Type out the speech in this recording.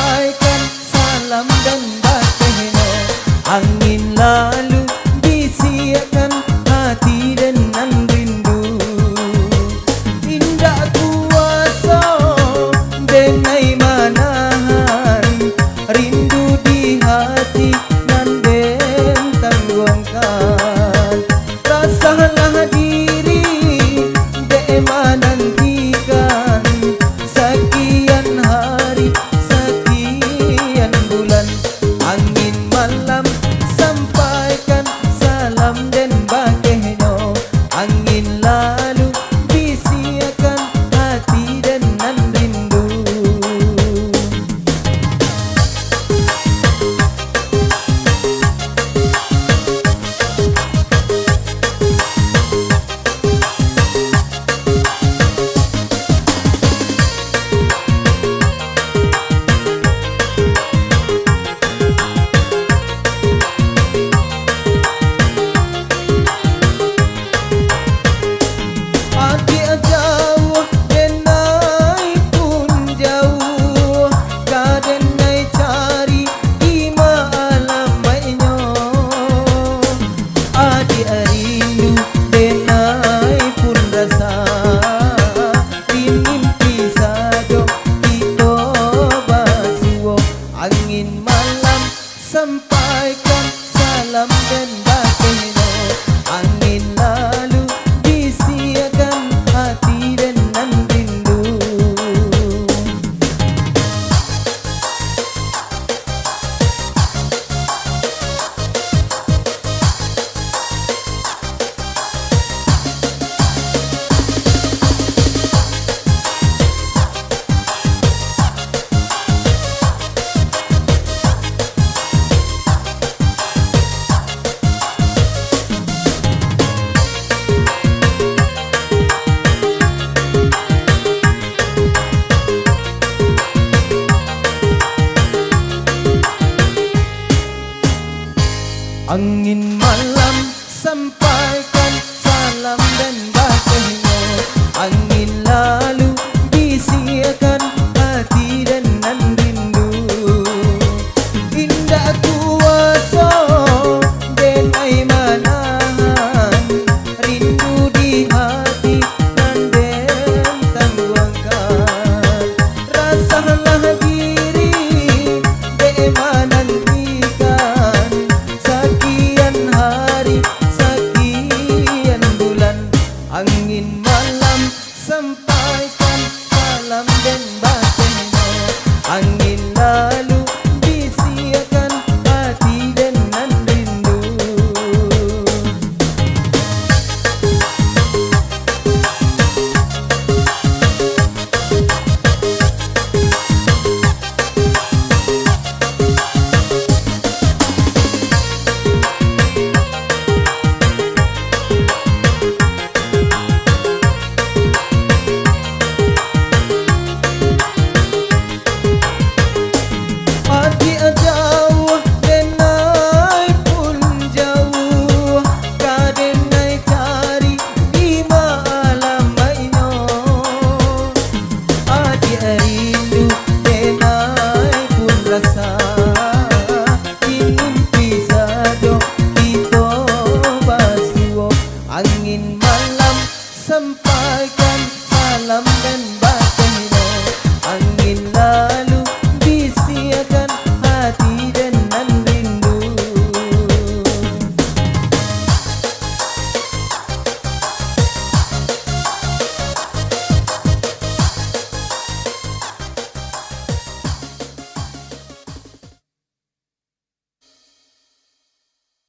sampaikan salam dan bakehno. Angin lalu bisiakan hati dengan rindu. Indah kuasa denai manahan rindu di hati nan den tangguangkan. Rasalah diri de menantikan sekian hari sekian bulan. Angin malam sampaikan salam dan bakehno. Angin lalu bisiakan hati dengan rindu. Angin malam sampaikan salam dan bakehno. Angin lalu bisiakan hati dengan rindu. Angin malam sampaikan salam dan bakehno. Angin lalu bisiakan hati dengan rindu. Indah kuasa denai manahan rindu di hati nan den tangguangkan. Rasalah diri de menantikan sekian hari sekian bulan. Angin malam sampaikan salam dan bakehno. Angin lalu bisiakan hati dengan rindu. Angin malam sampaikan salam dan bakehno. Angin lalu